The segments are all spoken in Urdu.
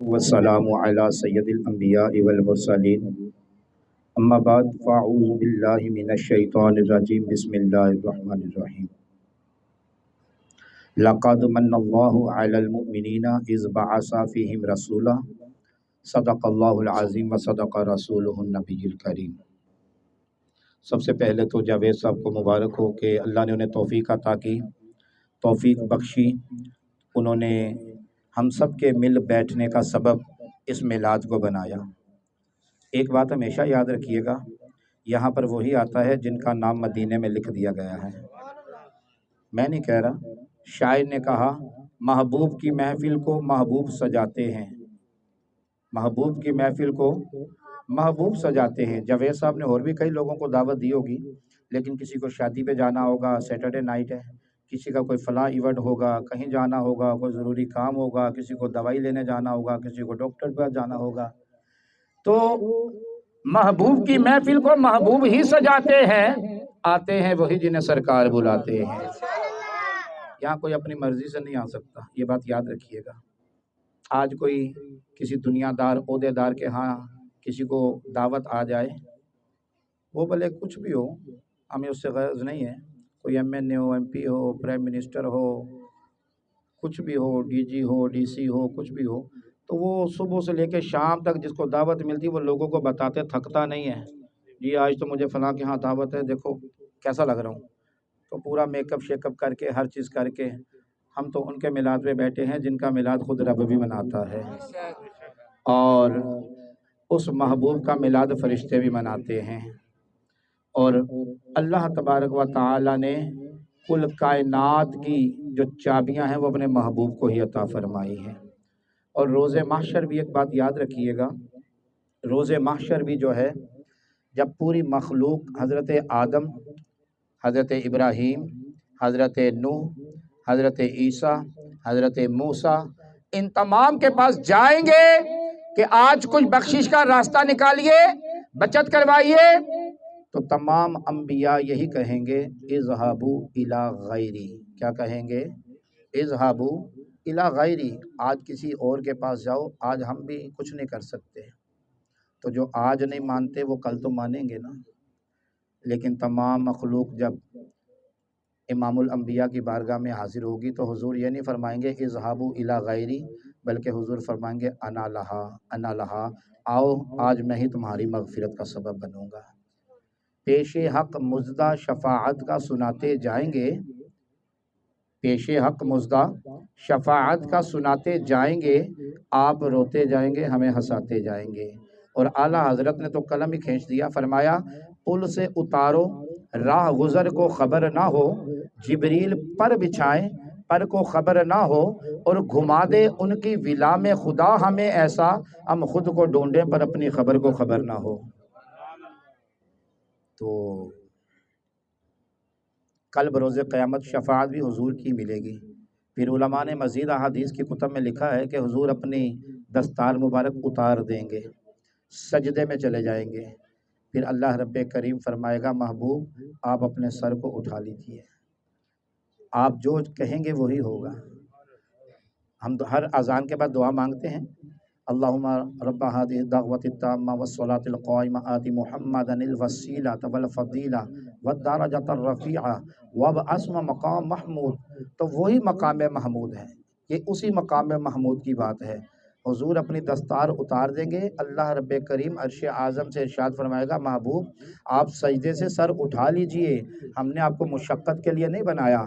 والسلام علی سید الانبیاء والمرسلین اما بعد فاعوذ باللہ من الشیطان الرجیم بسم اللہ الرحمن الرحیم لقد من اللہ علی المؤمنین اذ بعث فیہم رسولا صدق اللہ العظیم وصدق رسولہ النبی الکریم۔ سب سے پہلے تو جاوید صاحب کو مبارک ہو کہ اللہ نے انہیں توفیق عطا کی، توفیق بخشی، انہوں نے ہم سب کے مل بیٹھنے کا سبب اس میلاد کو بنایا۔ ایک بات ہمیشہ یاد رکھیے گا، یہاں پر وہی آتا ہے جن کا نام مدینے میں لکھ دیا گیا ہے۔ میں نہیں کہہ رہا، شاعر نے کہا محبوب کی محفل کو محبوب سجاتے ہیں، محبوب کی محفل کو محبوب سجاتے ہیں۔ جاوید صاحب نے اور بھی کئی لوگوں کو دعوت دی ہوگی، لیکن کسی کو شادی پہ جانا ہوگا، سیٹرڈے نائٹ ہے، کسی کا کوئی فلاں ایونٹ ہوگا، کہیں جانا ہوگا، کوئی ضروری کام ہوگا، کسی کو دوائی لینے جانا ہوگا، کسی کو ڈاکٹر پہ جانا ہوگا، تو محبوب کی محفل کو محبوب ہی سجاتے ہیں، آتے ہیں وہی جنہیں سرکار بلاتے ہیں۔ یہاں کوئی اپنی مرضی سے نہیں آ سکتا، یہ بات یاد رکھیے گا۔ آج کوئی کسی دنیا دار عہدے دار کے ہاں کسی کو دعوت آ جائے، وہ بھلے کچھ بھی ہو، ہمیں اس سے غرض نہیں ہے، کوئی ایم این اے ہو، ایم پی ہو، پرائم منسٹر ہو، کچھ بھی ہو، ڈی جی ہو، ڈی سی ہو، کچھ بھی ہو، تو وہ صبح سے لے کے شام تک جس کو دعوت ملتی وہ لوگوں کو بتاتے تھکتا نہیں ہے، جی آج تو مجھے فلاں کے ہاں دعوت ہے، دیکھو کیسا لگ رہا ہوں، تو پورا میک اپ شیک اپ کر کے ہر چیز کر کے ہم تو ان کے میلاد پہ بیٹھے ہیں جن کا میلاد خود رب بھی مناتا ہے، اور اس محبوب کا میلاد فرشتے بھی مناتے ہیں، اور اللہ تبارک و تعالی نے کل کائنات کی جو چابیاں ہیں وہ اپنے محبوب کو ہی عطا فرمائی ہیں۔ اور روز محشر بھی ایک بات یاد رکھیے گا، روز محشر بھی جو ہے جب پوری مخلوق حضرت آدم، حضرت ابراہیم، حضرت نوح، حضرت عیسیٰ، حضرت موسیٰ، ان تمام کے پاس جائیں گے کہ آج کچھ بخشش کا راستہ نکالیے، بچت کروائیے، تو تمام انبیاء یہی کہیں گے اذهبوا الی غیری، کیا کہیں گے؟ اذهبوا الی غیری، آج کسی اور کے پاس جاؤ، آج ہم بھی کچھ نہیں کر سکتے۔ تو جو آج نہیں مانتے وہ کل تو مانیں گے نا۔ لیکن تمام مخلوق جب امام الانبیاء کی بارگاہ میں حاضر ہوگی تو حضور یہ نہیں فرمائیں گے اذهبوا الی غیری، بلکہ حضور فرمائیں گے انا لہا انا لہا، آؤ آج میں ہی تمہاری مغفرت کا سبب بنوں گا۔ پیش حق مزدہ شفاعت کا سناتے جائیں گے، پیش حق مزدہ شفاعت کا سناتے جائیں گے، آپ روتے جائیں گے، ہمیں ہنساتے جائیں گے۔ اور اعلیٰ حضرت نے تو قلم ہی کھینچ دیا، فرمایا پل سے اتارو راہ گزر کو خبر نہ ہو، جبریل پر بچھائیں پر کو خبر نہ ہو، اور گھما دے ان کی ولا میں خدا ہمیں ایسا، ہم خود کو ڈھونڈیں پر اپنی خبر کو خبر نہ ہو۔ تو کل بروز قیامت شفاعت بھی حضور کی ملے گی۔ پھر علماء نے مزید احادیث کی کتب میں لکھا ہے کہ حضور اپنی دستار مبارک اتار دیں گے، سجدے میں چلے جائیں گے، پھر اللہ رب کریم فرمائے گا محبوب آپ اپنے سر کو اٹھا لیجئے، آپ جو کہیں گے وہی ہوگا۔ ہم تو ہر اذان کے بعد دعا مانگتے ہیں، اللہم رب هذه الدعوة التامة والصلاة القائمة آت محمدا الوسیلة والفضیلة والدرجة الرفیعة وابعثه مقام محمود، تو وہی مقام محمود ہے، یہ اسی مقام محمود کی بات ہے۔ حضور اپنی دستار اتار دیں گے، اللہ رب کریم عرش اعظم سے ارشاد فرمائے گا محبوب آپ سجدے سے سر اٹھا لیجئے، ہم نے آپ کو مشقت کے لیے نہیں بنایا،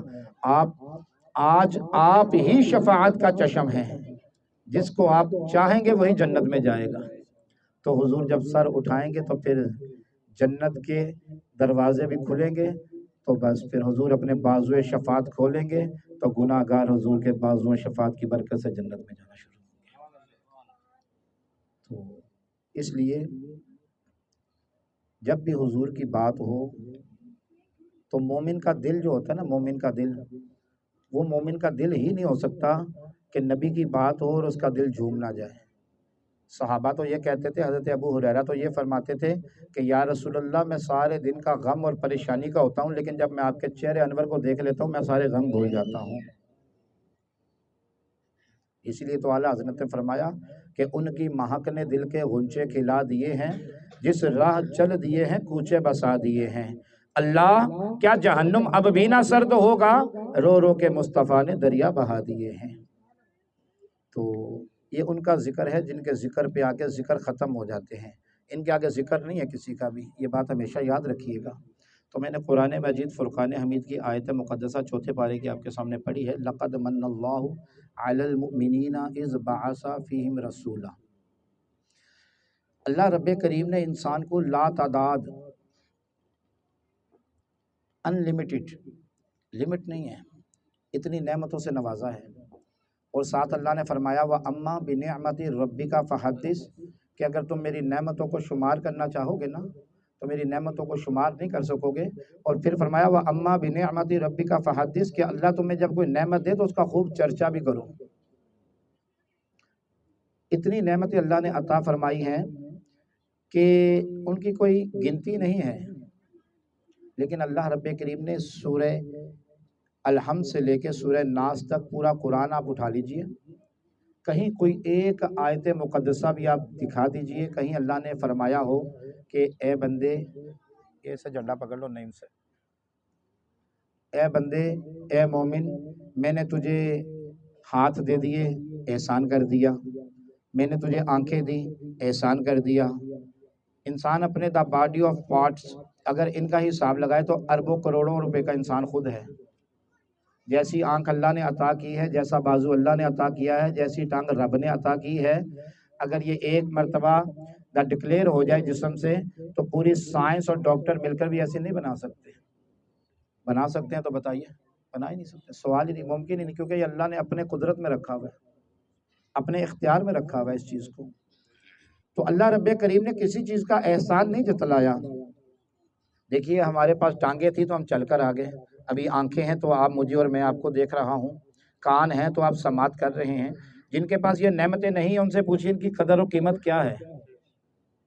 آج آپ ہی شفاعت کا چشم ہیں، جس کو آپ چاہیں گے وہی جنت میں جائے گا۔ تو حضور جب سر اٹھائیں گے تو پھر جنت کے دروازے بھی کھلیں گے، تو بس پھر حضور اپنے بازوئے شفاعت کھولیں گے تو گناہ گار حضور کے بازوئے شفاعت کی برکت سے جنت میں جانا شروع ہوں گے۔ تو اس لیے جب بھی حضور کی بات ہو تو مومن کا دل جو ہوتا ہے نا، مومن کا دل، وہ مومن کا دل ہی نہیں ہو سکتا کہ نبی کی بات ہو اور اس کا دل جھوم نہ جائے۔ صحابہ تو یہ کہتے تھے، حضرت ابو ہریرہ تو یہ فرماتے تھے کہ یا رسول اللہ میں سارے دن کا غم اور پریشانی کا ہوتا ہوں، لیکن جب میں آپ کے چہرے انور کو دیکھ لیتا ہوں میں سارے غم بھول جاتا ہوں۔ اسی لیے تو اعلیٰ حضرت نے فرمایا کہ ان کی مہک نے دل کے غنچے کھلا دیے ہیں، جس راہ چل دیے ہیں کوچے بسا دیے ہیں۔ اللہ کیا جہنم اب بھی نہ سرد ہوگا، رو رو کے مصطفیٰ نے دریا بہا دیے ہیں۔ تو یہ ان کا ذکر ہے جن کے ذکر پہ آگے ذکر ختم ہو جاتے ہیں، ان کے آگے ذکر نہیں ہے کسی کا بھی، یہ بات ہمیشہ یاد رکھیے گا۔ تو میں نے قرآن مجید فرقان حمید کی آیت مقدسہ چوتھے پارے کی آپ کے سامنے پڑھی ہے، لَقَدْ مَنَّ اللَّهُ عَلَى الْمُؤْمِنِينَ إِذْ بَعَثَ فِيهِمْ رَسُولًا۔ اللہ رب کریم نے انسان کو لا تعداد، انلیمیٹڈ، لمٹ نہیں ہے، اتنی نعمتوں سے نوازا ہے۔ اور ساتھ اللہ نے فرمایا وَأَمَّا بِنِعْمَةِ رَبِّكَ فَحَدِّثْ، کہ اگر تم میری نعمتوں کو شمار کرنا چاہو گے نا تو میری نعمتوں کو شمار نہیں کر سکو گے۔ اور پھر فرمایا وَأَمَّا بِنِعْمَةِ رَبِّكَ فَحَدِّثْ، کہ اللہ تمہیں جب کوئی نعمت دے تو اس کا خوب چرچا بھی کرو۔ اتنی نعمتیں اللہ نے عطا فرمائی ہیں کہ ان کی کوئی گنتی نہیں ہے، لیکن اللہ رب کریم نے سورہ الحمد سے لے کے سورہ ناس تک پورا قرآن آپ اٹھا لیجئے، کہیں کوئی ایک آیت مقدسہ بھی آپ دکھا دیجئے کہیں اللہ نے فرمایا ہو کہ اے بندے، ایسے جھنڈا پکڑ لو نیم سے، اے بندے، اے مومن، میں نے تجھے ہاتھ دے دیے، احسان کر دیا، میں نے تجھے آنکھیں دی، احسان کر دیا۔ انسان اپنے دا باڈی آف پارٹس اگر ان کا حساب لگائے تو اربوں کروڑوں روپے کا انسان خود ہے۔ جیسی آنکھ اللہ نے عطا کی ہے، جیسا بازو اللہ نے عطا کیا ہے، جیسی ٹانگ رب نے عطا کی ہے، اگر یہ ایک مرتبہ دا ڈکلیئر ہو جائے جسم سے تو پوری سائنس اور ڈاکٹر مل کر بھی ایسے نہیں بنا سکتے۔ بنا سکتے ہیں تو بتائیے؟ بنا ہی نہیں سکتے، سوال ہی نہیں، ممکن ہی نہیں، کیونکہ یہ اللہ نے اپنے قدرت میں رکھا ہوا ہے، اپنے اختیار میں رکھا ہوا ہے اس چیز کو۔ تو اللہ رب کریم نے کسی چیز کا احسان نہیں جتلایا۔ دیکھیے ہمارے پاس ٹانگیں تھی تو ہم چل کر آگے، ابھی آنکھیں ہیں تو آپ مجھے اور میں آپ کو دیکھ رہا ہوں، کان ہیں تو آپ سماعت کر رہے ہیں۔ جن کے پاس یہ نعمتیں نہیں ہیں ان سے پوچھئے ان کی قدر و قیمت کیا ہے۔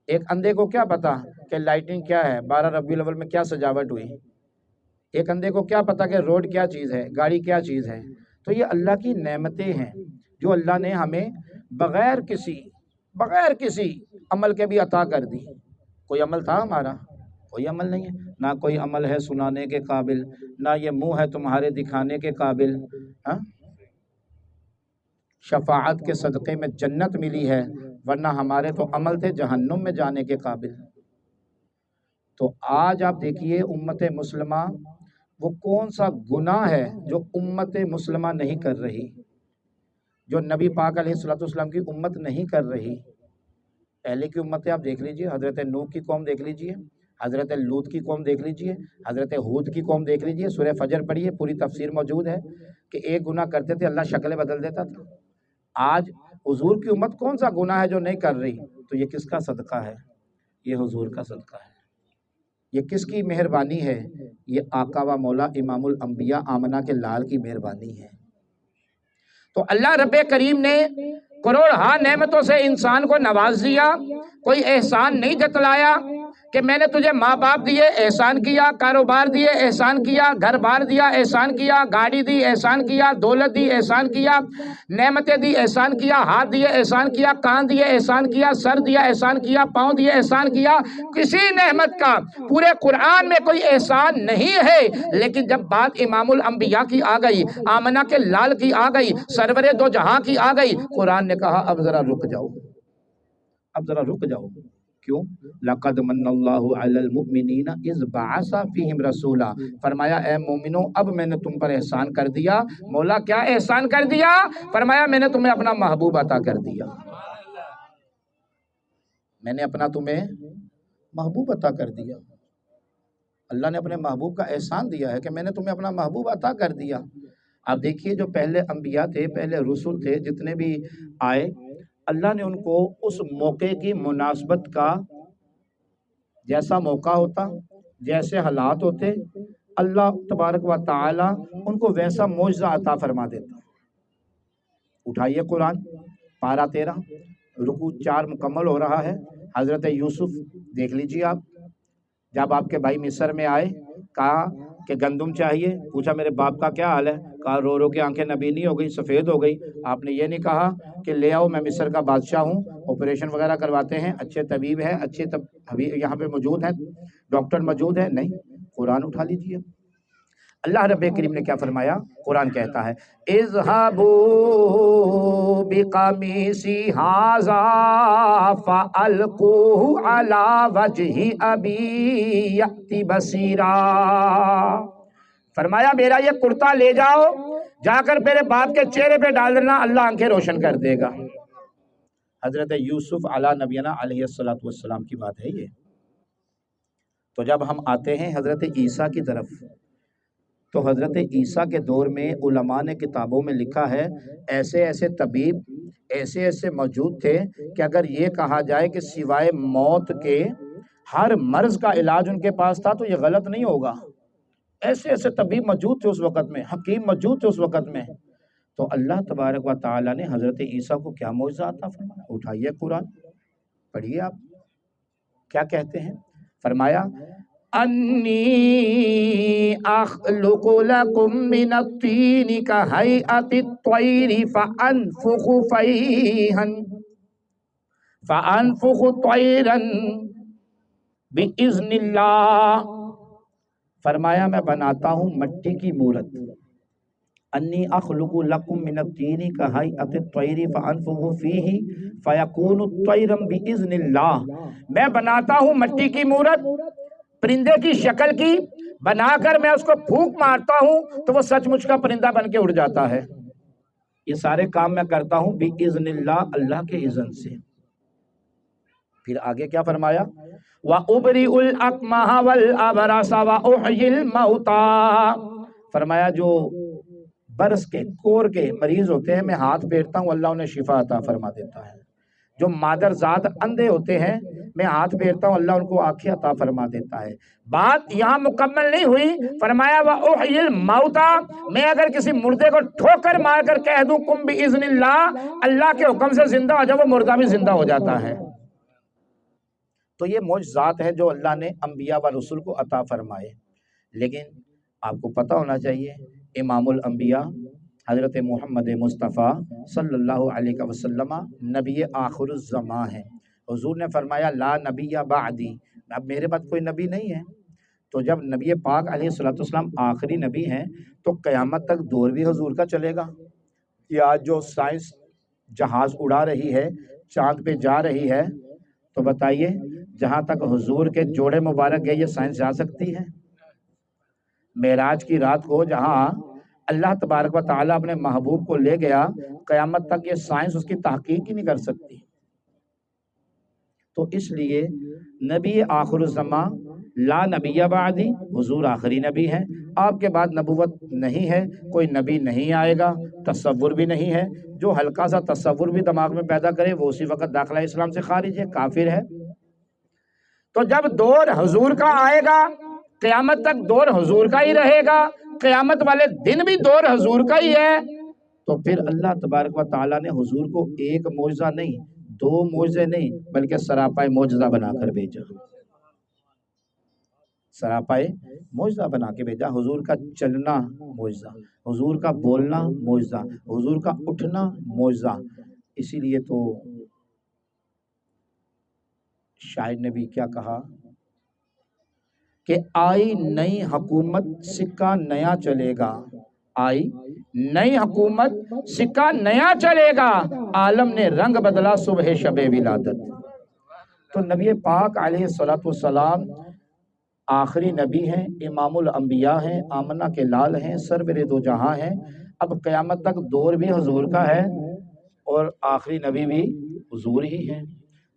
ایک اندھے کو کیا پتا کہ لائٹنگ کیا ہے، 12 ربیع الاول میں کیا سجاوٹ ہوئی، ایک اندھے کو کیا پتا کہ روڈ کیا چیز ہے، گاڑی کیا چیز ہے۔ تو یہ اللہ کی نعمتیں ہیں جو اللہ نے ہمیں بغیر کسی عمل کے بھی عطا کر دی۔ کوئی عمل تھا ہمارا؟ کوئی عمل نہیں ہے، نہ کوئی عمل ہے سنانے کے قابل، نہ یہ منہ ہے تمہارے دکھانے کے قابل۔ شفاعت کے صدقے میں جنت ملی ہے، ورنہ ہمارے تو عمل تھے جہنم میں جانے کے قابل۔ تو آج آپ دیکھیے امت مسلمہ وہ کون سا گناہ ہے جو امت مسلمہ نہیں کر رہی، جو نبی پاک علیہ السلام کی امت نہیں کر رہی۔ پہلے کی امتیں آپ دیکھ لیجئے، حضرت نوح کی قوم دیکھ لیجئے، حضرت لوط کی قوم دیکھ لیجئے، حضرت ہود کی قوم دیکھ لیجئے، سورہ فجر پڑھیے، پوری تفسیر موجود ہے کہ ایک گناہ کرتے تھے اللہ شکلیں بدل دیتا تھا۔ آج حضور کی امت کون سا گناہ ہے جو نہیں کر رہی؟ تو یہ کس کا صدقہ ہے؟ یہ حضور کا صدقہ ہے۔ یہ کس کی مہربانی ہے؟ یہ آقا و مولا امام الانبیاء آمنہ کے لال کی مہربانی ہے۔ تو اللہ رب کریم نے کروڑہا نعمتوں سے انسان کو نواز دیا، کوئی احسان نہیں جتلایا کہ میں نے تجھے ماں باپ دیے، احسان کیا، کاروبار دیے، احسان کیا، گھر بار دیا، احسان کیا، گاڑی دی، احسان کیا، دولت دی، احسان کیا، نعمتیں دی، احسان کیا، ہاتھ دیے، احسان کیا، کان دیے، احسان کیا، سر دیا، احسان کیا، پاؤں دیے، احسان کیا۔ کسی نعمت کا پورے قرآن میں کوئی احسان نہیں ہے، لیکن جب بات امام الانبیاء کی آ گئی، آمنہ کے لال کی آ گئی، سرور دو جہاں کی آ گئی، قرآن نے کہا اب ذرا رک جاؤ، اب ذرا رک جاؤ۔ کیوں؟ لَقَدْ مَنَّ اللَّهُ عَلَى الْمُؤْمِنِينَ إِذْ بَعَثَ فِيهِمْ رَسُولًا، فرمایا اے مومنو اب میں نے تم پر احسان کر دیا۔ مولا کیا احسان کر دیا؟ فرمایا میں نے تمہیں اپنا محبوب عطا کر دیا، میں نے اپنا تمہیں محبوب عطا کر دیا۔ اللہ نے اپنے محبوب کا احسان دیا ہے کہ میں نے تمہیں اپنا محبوب عطا کر دیا۔ آپ دیکھیے جو پہلے انبیاء تھے، پہلے رسول تھے، جتنے بھی آئے، اللہ نے ان کو اس موقع کی مناسبت کا، جیسا موقع ہوتا، جیسے حالات ہوتے، اللہ تبارک و تعالی ان کو ویسا معجزہ عطا فرما دیتا۔ اٹھائیے قرآن پارہ 13 رکوع 4 مکمل ہو رہا ہے، حضرت یوسف دیکھ لیجیے آپ، جب آپ کے بھائی مصر میں آئے، کہا کہ گندم چاہیے، پوچھا میرے باپ کا کیا حال ہے، کہا رو رو کے آنکھیں نبینی ہو گئی، سفید ہو گئی۔ آپ نے یہ نہیں کہا کہ لے آؤ میں مصر کا بادشاہ ہوں، آپریشن وغیرہ کرواتے ہیں، اچھے طبیب ہیں، اچھے یہاں پہ موجود ہیں، ڈاکٹر موجود ہیں، نہیں، قرآن اٹھا لیجیے۔ اللہ رب کریم نے کیا فرمایا؟ قرآن کہتا ہے اذهبوا بقمیصی ھذا فألقوه علی وجہ ابی یأت بصیرا، فرمایا میرا یہ کرتا لے جاؤ، جا کر میرے باپ کے چہرے پہ ڈال دینا، اللہ آنکھیں روشن کر دے گا۔ حضرت یوسف علی نبینا علیہ السلام کی بات ہے یہ۔ تو جب ہم آتے ہیں حضرت عیسیٰ کی طرف، تو حضرت عیسیٰ کے دور میں علماء نے کتابوں میں لکھا ہے ایسے ایسے طبیب ایسے ایسے موجود تھے کہ اگر یہ کہا جائے کہ سوائے موت کے ہر مرض کا علاج ان کے پاس تھا تو یہ غلط نہیں ہوگا۔ ایسے ایسے طبیب موجود تھے اس وقت میں، حکیم موجود تھے اس وقت میں۔ تو اللہ تبارک و تعالیٰ نے حضرت عیسیٰ کو کیا معجزہ عطا فرمایا؟ اٹھائیے قرآن پڑھیے، آپ کیا کہتے ہیں؟ فرمایا انی اخلق لکم من الطین کہیئۃ الطیر فانفخ طیرا باذن اللہ، فرمایا میں بناتا ہوں مٹی کی مورت، انی اخلق لکم من الطین کہیئۃ الطیر فانفخ فیہ فیکون طیرا باذن اللہ، میں بناتا ہوں مٹی کی مورت پرندے کی شکل کی، بنا کر میں اس کو پھونک مارتا ہوں تو وہ سچ مچ کا پرندہ بن کے اڑ جاتا ہے۔ یہ سارے کام میں کرتا ہوں باذن اللہ، اللہ کے اذن سے۔ پھر آگے کیا فرمایا؟ وَأُبْرِئُ الْأَكْمَحَ وَالْأَبْرَصَ وَأُحْيِي الْمَوْتَى، فرمایا جو برس کے کور کے مریض ہوتے ہیں میں ہاتھ پھیرتا ہوں، اللہ انہیں شفا عطا فرما دیتا ہے۔ جو مادر ذات اندھے ہوتے ہیں میں ہاتھ پھیرتا ہوں، اللہ ان کو آنکھیں عطا فرما دیتا ہے۔ بات یہاں مکمل نہیں ہوئی، فرمایا وَأُحْيِي الْمَوْتَى، میں اگر کسی مردے کو ٹھوکر مار کر کہہ دوں قم بِإِذْنِ اللہ، اللہ کے حکم سے زندہ ہو جائے، وہ مردہ بھی زندہ ہو جاتا ہے۔ تو یہ معجزات ہیں جو اللہ نے انبیاء و رسول کو عطا فرمائے۔ لیکن آپ کو پتہ ہونا چاہیے امام الانبیاء حضرت محمد مصطفیٰ صلی اللہ علیہ وسلم نبی آخر الزمان ہیں۔ حضور نے فرمایا لا نبی بعدی، اب میرے بعد کوئی نبی نہیں ہے۔ تو جب نبی پاک علیہ السلام آخری نبی ہیں تو قیامت تک دور بھی حضور کا چلے گا۔ یہ آج جو سائنس جہاز اڑا رہی ہے، چاند پہ جا رہی ہے، تو بتائیے جہاں تک حضور کے جوڑے مبارک گئے یہ سائنس جا سکتی ہے؟ معراج کی رات کو جہاں اللہ تبارک و تعالیٰ اپنے محبوب کو لے گیا، قیامت تک یہ سائنس اس کی تحقیق ہی نہیں کر سکتی۔ تو اس لیے نبی آخر الزمان لا نبی بعدی، حضور آخری نبی ہیں، آپ کے بعد نبوت نہیں ہے، کوئی نبی نہیں آئے گا، تصور بھی نہیں ہے۔ جو ہلکا سا تصور بھی دماغ میں پیدا کرے وہ اسی وقت داخلہ اسلام سے خارج ہے، کافر ہے۔ تو جب دور حضور کا آئے گا قیامت تک دور حضور کا ہی رہے گا، قیامت والے دن بھی دور حضور کا ہی ہے، تو پھر اللہ تبارک و تعالیٰ نے حضور کو ایک معجزہ نہیں، دو معجزے نہیں، بلکہ سراپائے معجزہ بنا کر بھیجا، سراپائے معجزہ بنا کے بھیجا۔ حضور کا چلنا معجزہ، حضور کا بولنا معجزہ، حضور کا اٹھنا معجزہ۔ اسی لیے تو شاعر نے بھی کیا کہا کہ آئی نئی حکومت سکہ نیا چلے گا، آئی نئی حکومت سکہ نیا چلے گا، عالم نے رنگ بدلا صبح شب ولادت۔ تو نبی پاک علیہ السلام آخری نبی ہیں، امام الانبیاء ہیں، آمنہ کے لال ہیں، سرور دو جہاں ہیں۔ اب قیامت تک دور بھی حضور کا ہے اور آخری نبی بھی حضور ہی ہیں۔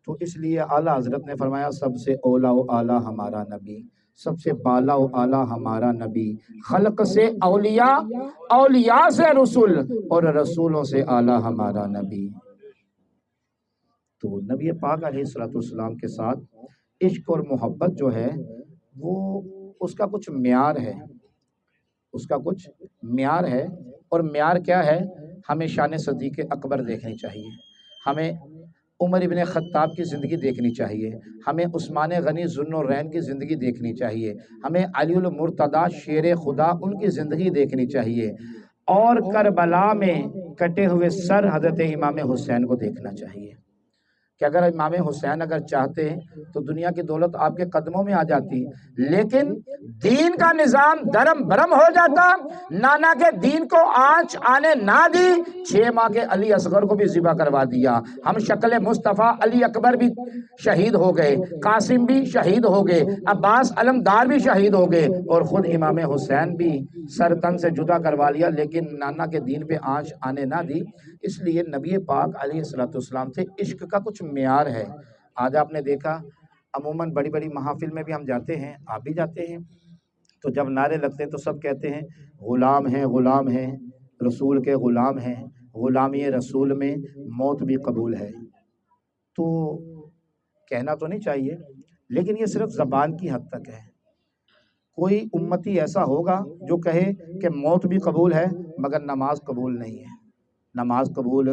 تو اس لیے اعلیٰ حضرت نے فرمایا سب سے اولا و اعلیٰ ہمارا نبی، سب سے بالا و اعلیٰ ہمارا نبی، خلق سے اولیاء، اولیاء سے رسول اور رسولوں سے اعلیٰ ہمارا نبی۔ تو نبی پاک علیہ السلام کے ساتھ عشق اور محبت جو ہے وہ اس کا کچھ معیار ہے، اس کا کچھ معیار ہے۔ اور معیار کیا ہے؟ ہمیں شان صدیق اکبر دیکھنی چاہیے، ہمیں عمر ابن خطاب کی زندگی دیکھنی چاہیے، ہمیں عثمان غنی ذوالنورین کی زندگی دیکھنی چاہیے، ہمیں علی المرتضیٰ شیر خدا ان کی زندگی دیکھنی چاہیے، اور کربلا میں کٹے ہوئے سر حضرت امام حسین کو دیکھنا چاہیے کہ اگر امام حسین اگر چاہتے تو دنیا کی دولت آپ کے قدموں میں آ جاتی، لیکن دین کا نظام درم برم ہو جاتا۔ نانا کے دین کو آنچ آنے نہ دی، 6 ماہ کے علی اصغر کو بھی ذبح کروا دیا۔ ہم شکل مصطفیٰ علی اکبر بھی شہید ہو گئے، قاسم بھی شہید ہو گئے، عباس علمدار بھی شہید ہو گئے، اور خود امام حسین بھی سر تن سے جدا کروا لیا، لیکن نانا کے دین پہ آنچ آنے نہ دی۔ اس لیے نبی پاک علیہ السلام سے عشق کا کچھ معیار ہے۔ آج آپ نے دیکھا عموماً بڑی بڑی محافل میں بھی ہم جاتے ہیں، آپ بھی جاتے ہیں، تو جب نعرے لگتے ہیں تو سب کہتے ہیں غلام ہیں رسول کے غلام ہیں، غلامی رسول میں موت بھی قبول ہے۔ تو کہنا تو نہیں چاہیے، لیکن یہ صرف زبان کی حد تک ہے۔ کوئی امتی ایسا ہوگا جو کہے کہ موت بھی قبول ہے مگر نماز قبول نہیں ہے، نماز قبول،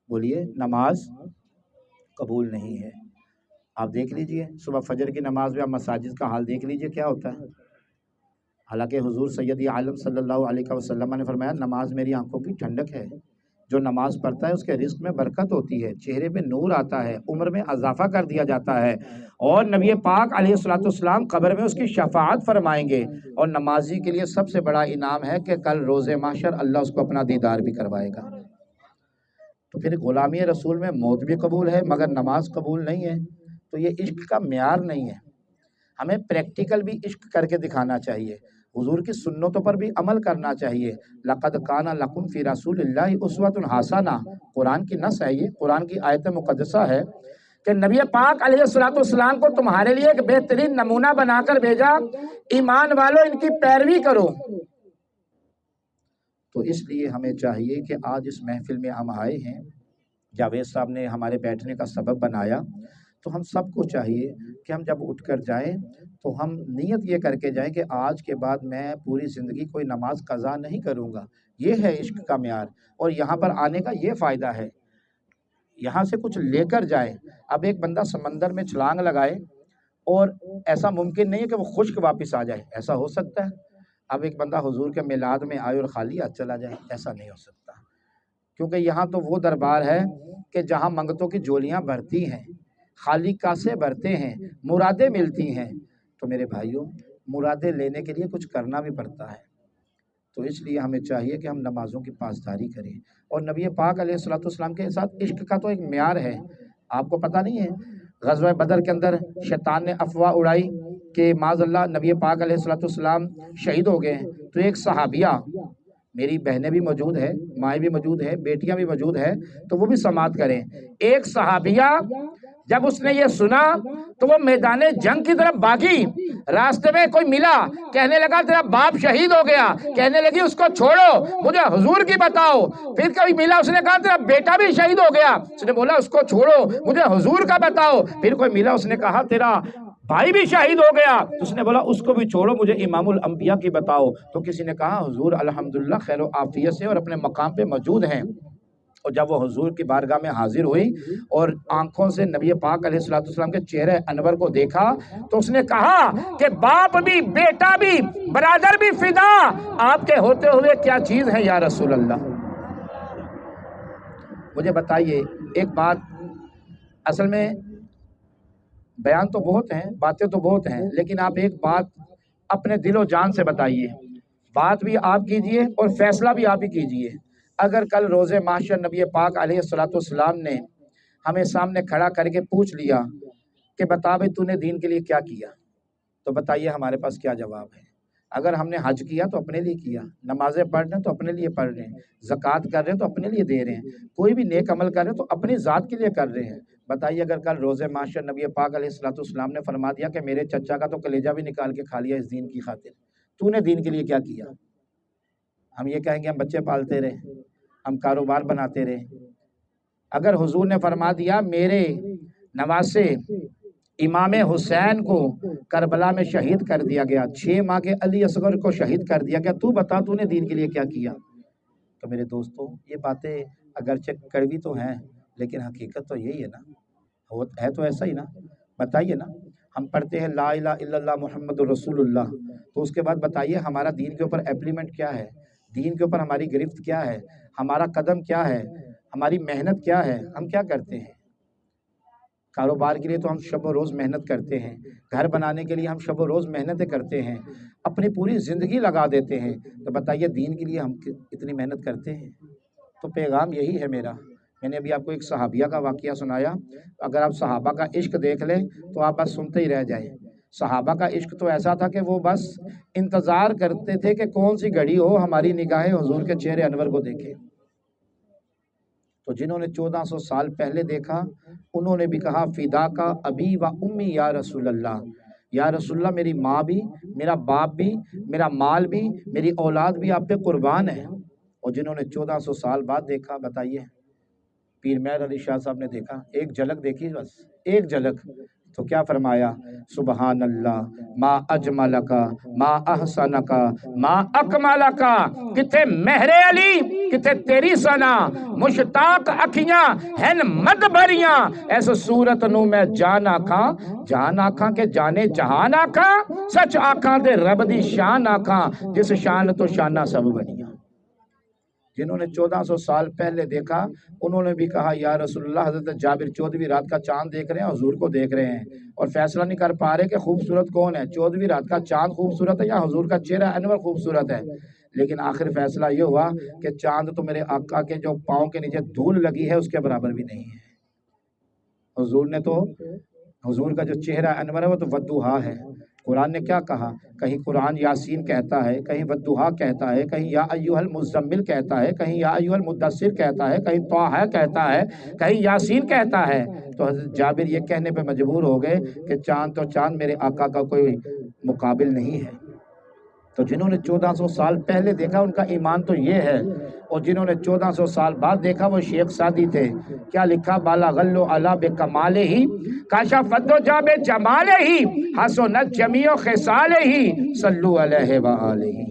بولیے، نماز قبول نہیں ہے۔ آپ دیکھ لیجئے صبح فجر کی نماز میں آپ مساجد کا حال دیکھ لیجئے کیا ہوتا ہے۔ حالانکہ حضور سیدی عالم صلی اللہ علیہ وسلم نے فرمایا نماز میری آنکھوں کی ٹھنڈک ہے، جو نماز پڑھتا ہے اس کے رزق میں برکت ہوتی ہے، چہرے پہ نور آتا ہے، عمر میں اضافہ کر دیا جاتا ہے، اور نبی پاک علیہ السلام قبر میں اس کی شفاعت فرمائیں گے، اور نمازی کے لیے سب سے بڑا انعام ہے کہ کل روز محشر اللہ اس کو اپنا دیدار بھی کروائے گا۔ تو پھر غلامی رسول میں موت بھی قبول ہے مگر نماز قبول نہیں ہے، تو یہ عشق کا معیار نہیں ہے۔ ہمیں پریکٹیکل بھی عشق کر کے دکھانا چاہیے، حضور کی سنتوں پر بھی عمل کرنا چاہیے۔ لقد کان لکم فی رسول اللہ اسوۃ حسنہ، قرآن کی نص ہے، یہ قرآن کی آیت مقدسہ ہے کہ نبی پاک علیہ السلام کو تمہارے لیے ایک بہترین نمونہ بنا کر بھیجا، ایمان والو ان کی پیروی کرو۔ تو اس لیے ہمیں چاہیے کہ آج اس محفل میں ہم آئے ہیں، جاوید صاحب نے ہمارے بیٹھنے کا سبب بنایا، تو ہم سب کو چاہیے کہ ہم جب اٹھ کر جائیں تو ہم نیت یہ کر کے جائیں کہ آج کے بعد میں پوری زندگی کوئی نماز قضا نہیں کروں گا۔ یہ ہے عشق کا معیار، اور یہاں پر آنے کا یہ فائدہ ہے، یہاں سے کچھ لے کر جائے۔ اب ایک بندہ سمندر میں چھلانگ لگائے اور ایسا ممکن نہیں ہے کہ وہ خشک واپس آ جائے، ایسا ہو سکتا ہے؟ اب ایک بندہ حضور کے میلاد میں آئے اور خالی ہاتھ چلا جائے، ایسا نہیں ہو سکتا، کیونکہ یہاں تو وہ دربار ہے کہ جہاں منگتوں کی جولیاں بھرتی ہیں، خالی کاسے بھرتے ہیں، مرادیں ملتی ہیں۔ تو میرے بھائیوں، مرادیں لینے کے لیے کچھ کرنا بھی پڑتا ہے، تو اس لیے ہمیں چاہیے کہ ہم نمازوں کی پاسداری کریں، اور نبی پاک علیہ السلام کے ساتھ عشق کا تو ایک معیار ہے۔ آپ کو پتہ نہیں ہے غزوہ بدر کے اندر شیطان نے افواہ اڑائی کہ معاذ اللہ نبی پاک علیہ السلام شہید ہو گئے ہیں، تو ایک صحابیہ، میری بہنیں بھی موجود ہے، مائیں بھی موجود ہے، بیٹیاں بھی موجود ہے، تو وہ بھی سماعت کریں۔ ایک صحابیہ جب اس نے یہ سنا تو وہ میدان جنگ کی طرف بھاگی، راستے میں کوئی ملا، کہنے لگا تیرا باپ شہید ہو گیا، کہنے لگی اس کو چھوڑو مجھے حضور کی بتاؤ۔ پھر کوئی ملا، اس نے کہا تیرا بیٹا بھی شہید ہو گیا، اس نے بولا اس کو چھوڑو مجھے حضور کا بتاؤ۔ پھر کوئی ملا، اس نے کہا تیرا بھائی بھی شہید ہو گیا، تو اس نے بولا اس کو بھی چھوڑو مجھے امام الانبیاء کی بتاؤ۔ تو کسی نے کہا حضور الحمدللہ خیر و عافیت سے اور اپنے مقام پہ موجود ہیں۔ اور جب وہ حضور کی بارگاہ میں حاضر ہوئی اور آنکھوں سے نبی پاک علیہ السلام کے چہرے انور کو دیکھا، تو اس نے کہا کہ باپ بھی، بیٹا بھی، برادر بھی فدا، آپ کے ہوتے ہوئے کیا چیز ہے یا رسول اللہ۔ مجھے بتائیے ایک بات، اصل میں بیان تو بہت ہیں، باتیں تو بہت ہیں، لیکن آپ ایک بات اپنے دل و جان سے بتائیے، بات بھی آپ کیجئے اور فیصلہ بھی آپ ہی کیجئے۔ اگر کل روز محشر نبی پاک علیہ السلام نے ہمیں سامنے کھڑا کر کے پوچھ لیا کہ بتا بھائی تو نے دین کے لیے کیا کیا، تو بتائیے ہمارے پاس کیا جواب ہے۔ اگر ہم نے حج کیا تو اپنے لیے کیا، نمازیں پڑھ رہے ہیں تو اپنے لیے پڑھ رہے ہیں، زکوٰۃ کر رہے ہیں تو اپنے لیے دے رہے ہیں، کوئی بھی نیک عمل کر رہے ہیں تو اپنی ذات کے لیے کر رہے ہیں۔ بتائیے اگر کل روز محشر نبی پاک علیہ السلام نے فرما دیا کہ میرے چچا کا تو کلیجہ بھی نکال کے کھا لیا اس دین کی خاطر، تو نے دین کے لیے کیا کیا؟ ہم یہ کہیں گے ہم بچے پالتے رہے، ہم کاروبار بناتے رہے۔ اگر حضور نے فرما دیا میرے نواسے امام حسین کو کربلا میں شہید کر دیا گیا، 6 ماہ کے علی اصغر کو شہید کر دیا گیا، تو بتا تو نے دین کے لیے کیا کیا؟ تو میرے دوستو، یہ باتیں اگرچہ کڑوی تو ہیں لیکن حقیقت تو یہی ہے نا، ہے تو ایسا ہی نا؟ بتائیے نا، ہم پڑھتے ہیں لا الہ الا اللہ محمد رسول اللہ، تو اس کے بعد بتائیے ہمارا دین کے اوپر اپلیمنٹ کیا ہے، دین کے اوپر ہماری گرفت کیا ہے، ہمارا قدم کیا ہے، ہماری محنت کیا ہے، ہم کیا کرتے ہیں؟ کاروبار کے لیے تو ہم شب و روز محنت کرتے ہیں، گھر بنانے کے لیے ہم شب و روز محنتیں کرتے ہیں، اپنی پوری زندگی لگا دیتے ہیں، تو بتائیے دین کے لیے ہم اتنی محنت کرتے ہیں؟ تو پیغام یہی ہے میرا۔ میں نے ابھی آپ کو ایک صحابیہ کا واقعہ سنایا، اگر آپ صحابہ کا عشق دیکھ لیں تو آپ بس سنتے ہی رہ جائیں۔ صحابہ کا عشق تو ایسا تھا کہ وہ بس انتظار کرتے تھے کہ کون سی گھڑی ہو ہماری نگاہیں حضور کے چہرے انور کو دیکھیں۔ تو جنہوں نے 1400 سال پہلے دیکھا انہوں نے بھی کہا فدا کا ابی و امی یا رسول اللہ، یا رسول اللہ میری ماں بھی، میرا باپ بھی، میرا مال بھی، میری اولاد بھی آپ پہ قربان ہے۔ اور جنہوں نے 1400 سال بعد دیکھا، بتائیے پیر مہر علی شاہ صاحب نے دیکھا، ایک جھلک دیکھی، بس ایک جھلک، تو کیا فرمایا؟ سبحان اللہ ما اجملکا ما احسنکا ما اکملکا، کتے مہر علی کتے تیری سنا، مشتاق اکھیاں ہن مد بھریاں، ایسے صورت نو میں جان آکھاں کہ جانے جہان آکھاں، سچ آکھاں دے رب دی شان آکھاں، جس شان تو شانہ سب بنیاں۔ جنہوں نے 1400 سال پہلے دیکھا انہوں نے بھی کہا یا رسول اللہ، حضرت جابر 14ویں رات کا چاند دیکھ رہے ہیں، حضور کو دیکھ رہے ہیں اور فیصلہ نہیں کر پا رہے کہ خوبصورت کون ہے، 14ویں رات کا چاند خوبصورت ہے یا حضور کا چہرہ انور خوبصورت ہے، لیکن آخر فیصلہ یہ ہوا کہ چاند تو میرے آقا کے جو پاؤں کے نیچے دھول لگی ہے اس کے برابر بھی نہیں ہے۔ حضور نے تو، حضور کا جو چہرہ انور ہے وہ تو والضحیٰ ہے۔ قرآن نے کیا کہا؟ کہیں قرآن یاسین کہتا ہے، کہیں والضحیٰ کہتا ہے، کہیں یا ایھا المزمل کہتا ہے، کہیں یا ایھا المدثر کہتا ہے، کہیں طٰہٰ کہتا ہے، کہیں یاسین کہتا ہے۔ تو حضرت جابر یہ کہنے پہ مجبور ہو گئے کہ چاند تو چاند میرے آقا کا کوئی مقابل نہیں ہے۔ تو جنہوں نے 1400 سال پہلے دیکھا ان کا ایمان تو یہ ہے، اور جنہوں نے 1400 سال بعد دیکھا وہ شیخ سعدی تھے۔ کیا لکھا؟ بالا غلو علا بکمالہ ہی کاشفت جاب جمالہ ہی حسنت جمیع خصالہ ہی صلو علیہ وآلہ۔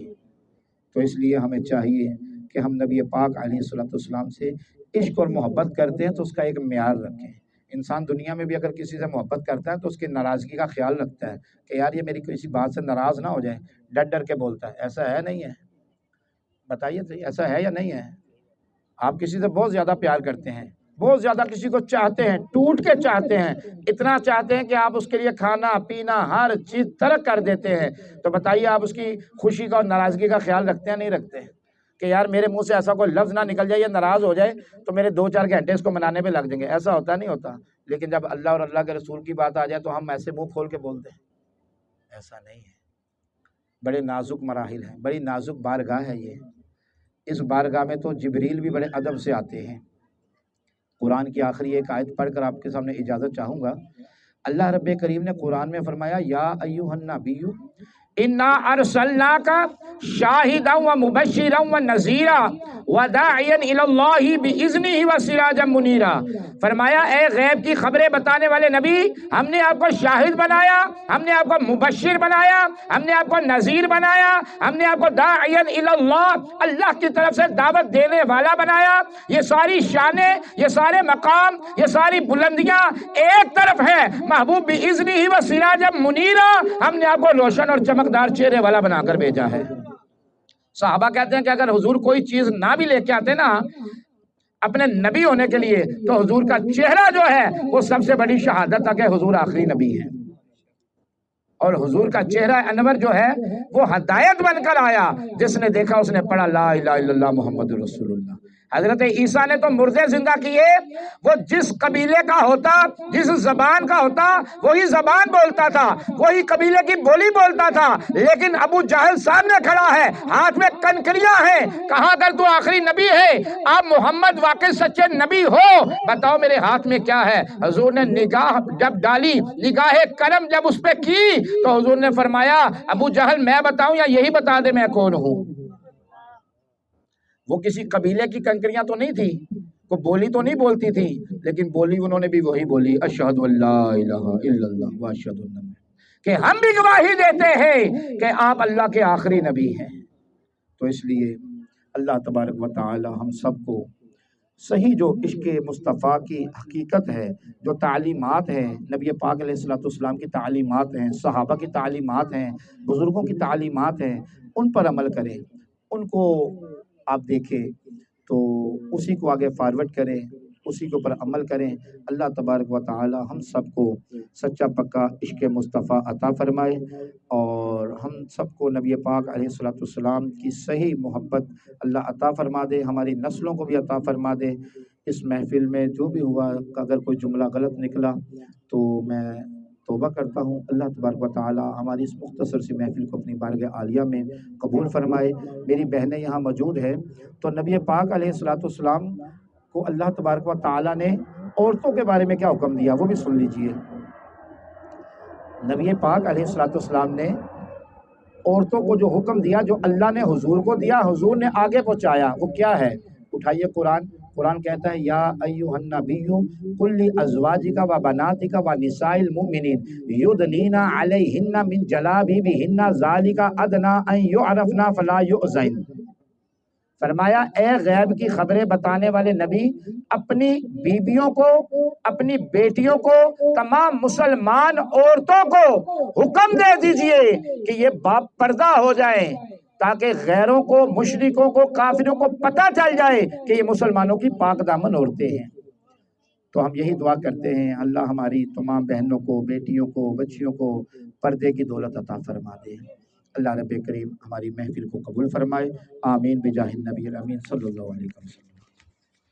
تو اس لیے ہمیں چاہیے کہ ہم نبی پاک علیہ الصلوۃ والسلام سے عشق اور محبت کرتے ہیں تو اس کا ایک معیار رکھیں۔ انسان دنیا میں بھی اگر کسی سے محبت کرتا ہے تو اس کی ناراضگی کا خیال رکھتا ہے کہ یار یہ میری کسی بات سے ناراض نہ ہو جائے، ڈر ڈر کے بولتا ہے۔ ایسا ہے نہیں ہے؟ بتائیے صحیح، ایسا ہے یا نہیں ہے؟ آپ کسی سے بہت زیادہ پیار کرتے ہیں، بہت زیادہ کسی کو چاہتے ہیں، ٹوٹ کے چاہتے ہیں، اتنا چاہتے ہیں کہ آپ اس کے لیے کھانا پینا ہر چیز ترک کر دیتے ہیں، تو بتائیے آپ اس کی خوشی کا اور ناراضگی کا خیال رکھتے ہیں نہیں رکھتے ہیں؟ کہ یار میرے منہ سے ایسا کوئی لفظ نہ نکل جائے یا ناراض ہو جائے تو میرے 2-4 گھنٹے اس کو منانے پہ لگ جائیں گے۔ ایسا ہوتا نہیں ہوتا؟ لیکن جب اللہ اور اللہ کے رسول کی بات آ جائے تو ہم ایسے منہ کھول کے بولتے ہیں؟ ایسا نہیں ہے۔ بڑے نازک مراحل ہیں، بڑی نازک بارگاہ ہے یہ۔ اس بارگاہ میں تو جبریل بھی بڑے ادب سے آتے ہیں۔ قرآن کی آخری ایک آیت پڑھ کر آپ کے سامنے اجازت چاہوں گا۔ اللہ رب کریم نے قرآن میں فرمایا یا ایھا النبی انا ارسلناک شاہدا و مبشرا و نذیرا وداعیا الی اللہ باذنہ و سراجا منیرا۔ فرمایا اے غیب کی خبریں بتانے والے نبی، ہم نے آپ کو شاہد بنایا، ہم نے آپ کو مبشر بنایا، ہم نے آپ کو نذیر بنایا، ہم نے آپ کو داعیا الی اللہ، اللہ کی طرف سے دعوت دینے والا بنایا۔ یہ ساری شانیں، یہ سارے مقام، یہ ساری بلندیاں ایک طرف ہے، محبوب باذنہ و سراجا منیرا، ہم نے آپ کو روشن اور چمکدار چہرے والا بنا کر بھیجا ہے۔ صحابہ کہتے ہیں کہ اگر حضور کوئی چیز نہ بھی لے کے آتے نا اپنے نبی ہونے کے لیے تو حضور کا چہرہ جو ہے وہ سب سے بڑی شہادت تھا کہ حضور آخری نبی ہے، اور حضور کا چہرہ انور جو ہے وہ ہدایت بن کر آیا، جس نے دیکھا اس نے پڑھا لا الہ الا اللہ محمد رسول اللہ۔ حضرت عیسیٰ نے تو مردے زندہ کیے، وہ جس قبیلے کا ہوتا، جس زبان کا ہوتا وہی زبان بولتا تھا، وہی قبیلے کی بولی بولتا تھا، لیکن ابو جہل سامنے کھڑا ہے، ہاتھ میں کنکریاں ہیں، کہاں اگر تو آخری نبی ہے، آپ محمد واقعی سچے نبی ہو، بتاؤ میرے ہاتھ میں کیا ہے؟ حضور نے نگاہ جب ڈالی، نگاہ کرم جب اس پہ کی تو حضور نے فرمایا ابو جہل میں بتاؤں یا یہی بتا دے میں کون ہوں؟ وہ کسی قبیلے کی کنکریاں تو نہیں تھی، وہ بولی تو نہیں بولتی تھی، لیکن بولی انہوں نے بھی وہی بولی، اشہد ان لا الہ الا اللہ واشہد ان محمد، کہ ہم بھی گواہی دیتے ہیں کہ آپ اللہ کے آخری نبی ہیں۔ تو اس لیے اللہ تبارک و تعالی ہم سب کو صحیح جو عشق مصطفیٰ کی حقیقت ہے، جو تعلیمات ہیں نبی پاک علیہ الصلوۃ والسلام کی تعلیمات ہیں، صحابہ کی تعلیمات ہیں، بزرگوں کی تعلیمات ہیں، ان پر عمل کریں، ان کو آپ دیکھیں تو اسی کو آگے فارورڈ کریں، اسی کے اوپر عمل کریں۔ اللہ تبارک و تعالی ہم سب کو سچا پکا عشق مصطفیٰ عطا فرمائے، اور ہم سب کو نبی پاک علیہ الصلوۃ والسلام کی صحیح محبت اللہ عطا فرما دے، ہماری نسلوں کو بھی عطا فرما دے۔ اس محفل میں جو بھی ہوا، اگر کوئی جملہ غلط نکلا تو میں توبہ کرتا ہوں۔ اللہ تبارک و تعالی ہماری اس مختصر سی محفل کو اپنی بارگاہ عالیہ میں قبول فرمائے۔ میری بہنیں یہاں موجود ہیں، تو نبی پاک علیہ الصلوۃ والسلام کو اللہ تبارک و تعالی نے عورتوں کے بارے میں کیا حکم دیا وہ بھی سن لیجئے۔ نبی پاک علیہ الصلوۃ والسلام نے عورتوں کو جو حکم دیا، جو اللہ نے حضور کو دیا، حضور نے آگے پہنچایا، وہ کیا ہے؟ اٹھائیے قرآن۔ قرآن کہتا ہے یا ایھا النبی قل لازواجک و بناتک و نساء المؤمنین یدنین علیہن من جلابیبہن ذالک ادنی ان یعرفن فلا یؤذین۔ فرمایا اے غیب کی خبریں بتانے والے نبی، اپنی بیویوں کو، اپنی بیٹیوں کو، تمام مسلمان عورتوں کو حکم دے دیجئے کہ یہ باپ پردہ ہو جائیں، تاکہ غیروں کو، مشرکوں کو، کافروں کو پتہ چل جائے کہ یہ مسلمانوں کی پاک دامن عورتیں ہیں۔ تو ہم یہی دعا کرتے ہیں اللہ ہماری تمام بہنوں کو، بیٹیوں کو، بچیوں کو پردے کی دولت عطا فرما دے۔ اللہ رب کریم ہماری محفل کو قبول فرمائے، آمین بجاہ النبی الامین صلی اللہ علیہ وسلم۔